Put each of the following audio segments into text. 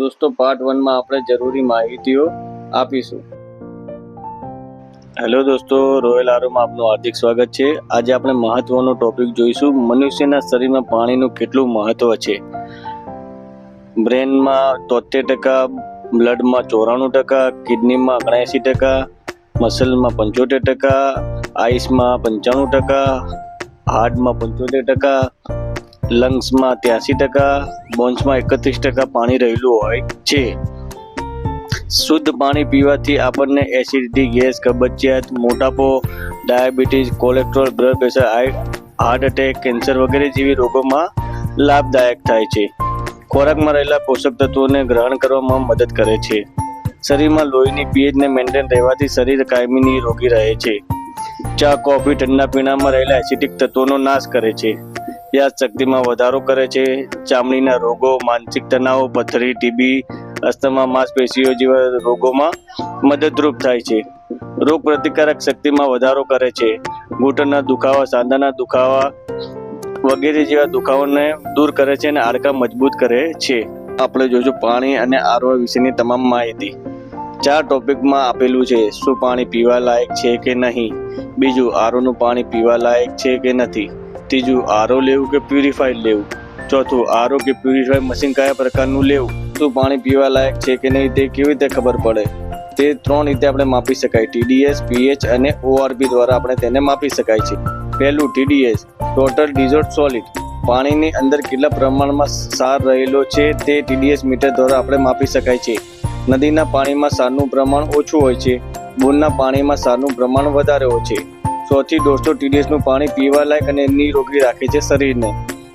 દોસ્તો પાર્ટ 1 માં આપણે જરૂરી માહિતીઓ આપીશું। હેલો દોસ્તો, રોયલ આરોમાં આપનું હાર્દિક સ્વાગત છે। આજે આપણે મહત્વનો ટોપિક જોઈશું, મનુષ્યના શરીરમાં પાણીનું કેટલું મહત્વ છે। બ્રેનમાં 73%, બ્લડમાં 94%, કિડનીમાં 79%, મસલમાં 75%, આઈસમાં 95%, હાર્ટમાં 75%, લંગ્સમાં 83%, બોન્સમાં 31% પાણી રહેલું હોય છે। શુદ્ધ પાણી પીવાથી આપણને એસિડિટી, ગેસ, કબજિયાત, મોટાપો, diabetes, cholesterol, blood pressure, heart attack, cancer વગેરે જેવી રોગોમાં લાભદાયક થાય છે। ખોરાકમાં રહેલા પોષક તત્વોને ગ્રહણ કરવામાં મદદ કરે છે। શરીરમાં લોહીની પીએચને મેન્ટેન રહેવાથી શરીર કાયમી નિરોગી રહે છે। ચા, કોફી, ઠંડા પીણામાં રહેલા એસિડિક તત્વોનો નાશ કરે છે। યાદશક્તિમાં વધારો કરે છે। ચામડીના રોગો, માનસિક તણાવ, પથરી, ટીબી, અસ્થમા, માંસપેશીઓ જેવા રોગોમાં મદદરૂપ થાય છે। રોગ પ્રતિકારક શક્તિમાં વધારો કરે છે। ઘૂંટણના દુખાવા, સાંધાના દુખાવા વગેરે જેવા દુખાવાને દૂર કરે છે અને હાડકાં મજબૂત કરે છે। આપણે જોઈશું પાણી અને આરો વિશેની તમામ માહિતી। 4 ટોપિકમાં આપેલું છે। શું પાણી પીવા લાયક છે કે નહીં? બીજું, આરોનું પાણી પીવા લાયક છે કે નથી? ત્રીજું, આરો લેવું કે પ્યુરિફાઈડ લેવું? ચોથું, આરો કે પ્યુરિફાઈડ મશીન કયા પ્રકારનું લેવું? શું પાણી પીવા લાયક છે કે નહીં તે કેવી રીતે ખબર પડે? તે 3 રીતે આપણે માપી શકાય, TDS, pH અને ORP દ્વારા આપણે તેને માપી શકાય છે। પહેલું, TDS, ટોટલ ડિઝોલ્વ્ડ સોલિડ, પાણીની અંદર કેટલા પ્રમાણમાં ક્ષાર રહેલો છે તે TDS મીટર દ્વારા આપણે માપી શકાય છે। નદીના પાણીમાં ક્ષારનું પ્રમાણ ઓછું હોય છે, બોરના પાણીમાં ક્ષારનું પ્રમાણ વધારે હોય છે। 100 થી 150 TDS નું પાણી પીવા લાયક અને નિરોગી રાખે છે શરીરને।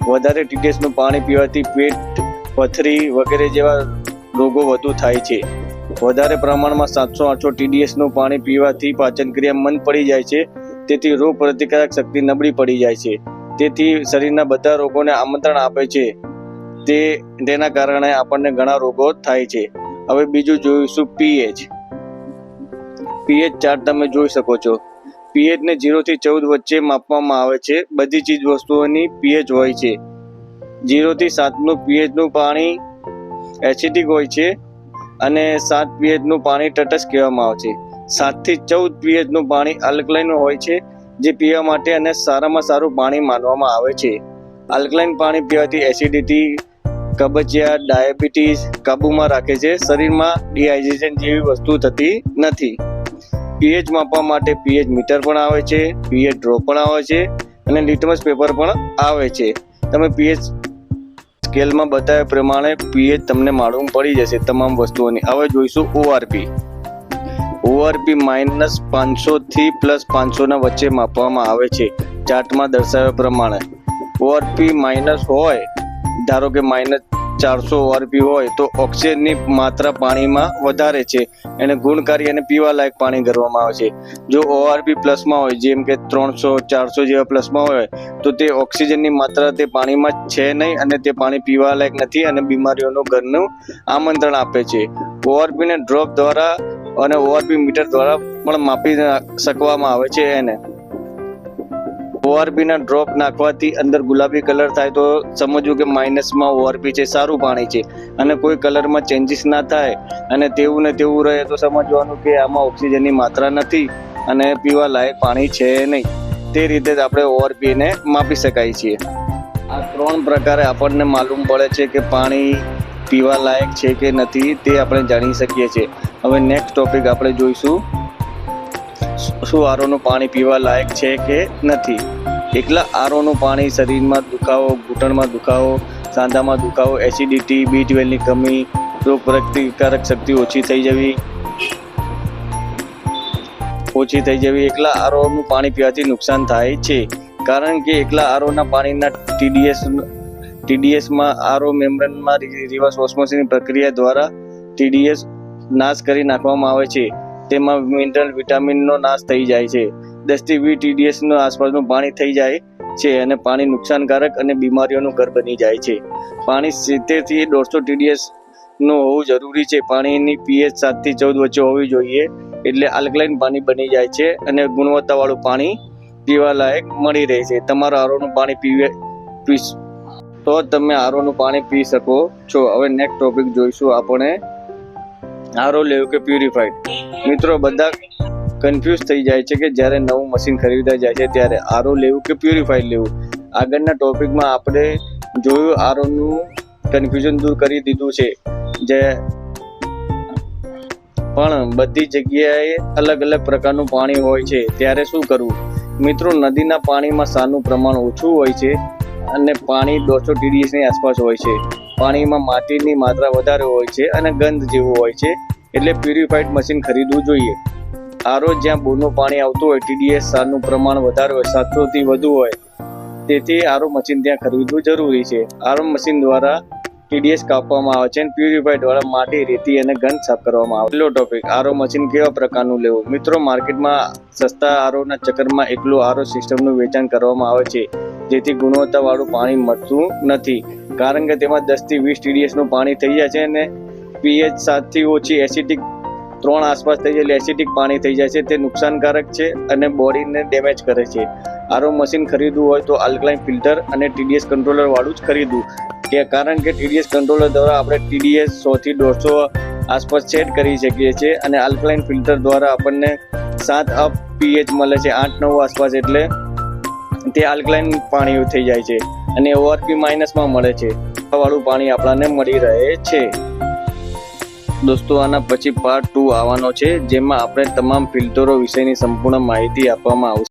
વધારે TDS નું પાણી પીવાથી પેટ, પથરી વગેરે જેવા રોગો વધુ થાય છે। વધારે પ્રમાણમાં 700-800 TDS નું પાણી પીવાથી પાચન ક્રિયા મંદ પડી જાય છે, તેથી રોગ પ્રતિકારક શક્તિ નબળી પડી જાય છે, તેથી શરીરના બધા રોગોને આમંત્રણ આપે છે। તેના કારણે આપણને ઘણા રોગો થાય છે। હવે બીજું જોઈશું pH ચાર્ટ તમે જોઈ શકો છો। pH ને 0 થી 14 વચ્ચે માપવામાં આવે છે। બધી ચીજ વસ્તુઓની pH હોય છે। 0 થી 7 નું pH નું પાણી એસિડિક હોય છે અને 7 pH નું પાણી તટસ્થ કહેવામાં આવે છે। 7 થી 14 pH નું પાણી આલ્કલાઇન હોય છે, જે પીવા માટે અને સારામાં સારું પાણી માનવામાં આવે છે। આલ્કલાઇન પાણી પીવાથી એસિડિટી, કબજિયાત, ડાયાબિટીસ કાબૂમાં રાખે છે। શરીરમાં ડિહાઇડ્રેશન જેવી વસ્તુ થતી નથી। pH માપવા માટે pH મીટર પણ આવે છે, pH ડ્રોપ પણ આવે છે અને લિટમસ પેપર પણ આવે છે। તમે pH સ્કેલમાં બતાવ્યા પ્રમાણે pH તમને માલુમ પડી જશે તમામ વસ્તુઓની। હવે જોઈશું ORP -500 થી +500 ના વચ્ચે માપવામાં આવે છે। ચાર્ટમાં દર્શાવ્યા પ્રમાણે ORP માઇનસ હોય, ધારો કે -400 ORP હોય તો ઓક્સિજનની માત્રા પાણીમાં વધારે છે અને ગુણકારી અને પીવા લાયક પાણી ગણવામાં આવે છે। જો ORP પ્લસમાં હોય, જેમ કે 300-400 જેવા પ્લસમાં હોય, તો તે ઓક્સિજનની માત્રા તે પાણીમાં છે નહીં અને તે પાણી પીવા લાયક નથી અને બીમારીઓનું ઘરનું આમંત્રણ આપે છે। ORP ને ડ્રોપ દ્વારા અને ORP મીટર દ્વારા પણ માપી શકવામાં આવે છે। ORP ના ડ્રોપ નાખવાથી અંદર ગુલાબી કલર થાય તો સમજવું કે માઇનસમાં ORP છે, સારું પાણી છે, અને કોઈ કલરમાં ચેન્જીસ ના થાય અને તેવું ને તેવું રહે તો સમજવાનું કે આમાં ઓક્સિજનની માત્રા નથી અને પીવા લાયક પાણી છે નહીં। તે રીતે જ આપણે ORP ને માપી શકાય છીએ। આ 3 પ્રકારે આપણને માલુમ પડે છે કે પાણી પીવા લાયક છે કે નથી, તે આપણે જાણી શકીએ છીએ। હવે નેક્સ્ટ ટોપિક આપણે જોઈશું, શું આરોનું પાણી પીવા લાયક છે કે નથી? એકલા આરોનું પાણી શરીરમાં દુખાવો, ઘૂંટણમાં દુખાવો, સાંધામાં દુખાવો, એસિડિટી, B12 ની કમી, રોગ પ્રતિકારક શક્તિ ઓછી થઈ જવી એકલા આરોનું પાણી પીવાથી નુકસાન થાય છે, કારણ કે એકલા આરોના પાણીના TDSમાં આરો મેમ્બ્રેનમાં રિવર્સ ઓસ્મોસિસની પ્રક્રિયા દ્વારા TDS નાશ કરી નાખવામાં આવે છે। તેમાં મિનરલ, વિટામિનનો નાશ થઈ જાય છે। 10 થી 20 TDS નો આસપાસનું પાણી થઈ જાય છે અને પાણી નુકસાનકારક અને બીમારીઓનું ઘર બની જાય છે। પાણી 70 થી 150 TDS નું હોવું જરૂરી છે। પાણીની pH 7 થી 14 વચ્ચે હોવી જોઈએ, એટલે આલ્કલાઇન પાણી બની જાય છે અને ગુણવત્તાવાળું પાણી પીવા લાયક મળી રહે છે। તમારા આરોનું પાણી તો તમે આરોનું પાણી પી શકો છો. હવે નેક્સ્ટ ટોપિક જોઈશું આપણે આરો લેવું કે પ્યુરિફાઈડ. મિત્રો બધા કન્ફ્યુઝ થઈ જાય છે કે જ્યારે નવું મશીન ખરીદવા જાય છે ત્યારે આરો લેવું કે પ્યુરિફાઈડ લેવું. આગળના ટોપિકમાં આપણે જોયું આરોનું કન્ફ્યુઝન દૂર કરી દીધું છે. જે પણ બધી જગ્યાએ અલગ અલગ પ્રકારનું પાણી હોય છે ત્યારે શું કરવું? મિત્રો નદીના પાણીમાં ક્ષારનું પ્રમાણ ઓછું હોય છે અને પાણી 200 TDS ની આસપાસ હોય છે. પાણીમાં માટીની માત્રા વધારે હોય છે અને ગંધ જેવું હોય છે, એટલે પ્યુરિફાઈડ મશીન ખરીદવું જોઈએ. આરો જ્યાં બોરનું પાણી આવતું હોય TDS ક્ષારનું પ્રમાણ વધારે હોય, 700 થી વધુ હોય, તેથી આરો મશીન ત્યાં ખરીદવું જરૂરી છે. આરો મશીન દ્વારા TDS કાપવામાં આવે છે અને પ્યુરિફાઈડ દ્વારા માટી, રેતી અને ગંધ સાફ કરવામાં આવે છે. પહેલો ટોપિક, આરો મશીન કેવા પ્રકારનું લેવું? મિત્રો માર્કેટમાં સસ્તા આરોના ચક્કરમાં એકલું આરો સિસ્ટમનું વેચાણ કરવામાં આવે છે, જેથી ગુણવત્તાવાળું પાણી મળતું નથી. કારણ કે તેમાં 10 થી 20 TDS નું પાણી થઈ જાય છે અને pH 7 થી ઓછી એસિડિક 3 આસપાસ થઈ જાય, એટલે એસિડિક પાણી થઈ જાય છે. તે નુકસાનકારક છે અને બોડીને ડેમેજ કરે છે. આરો મશીન ખરીદવું હોય તો આલ્કલાઇન ફિલ્ટર અને TDS કંટ્રોલર વાળું જ ખરીદવું, કારણ કે TDS કંટ્રોલર દ્વારા આપણે TDS 100 થી 150 આસપાસ સેટ કરી શકીએ છીએ અને આલ્કલાઇન ફિલ્ટર દ્વારા આપણને 7 અપ pH મળે છે, 8-9 આસપાસ, એટલે તે આલ્કલાઇન પાણી થઈ જાય છે અને ORP માઇનસમાં મળે છે. વાળું પાણી આપણને મળી રહે છે. દોસ્તો આના પછી પાર્ટ 2 આવવાનો છે, જેમાં આપણે તમામ ફિલ્ટરો વિશેની સંપૂર્ણ માહિતી આપવામાં આવશે.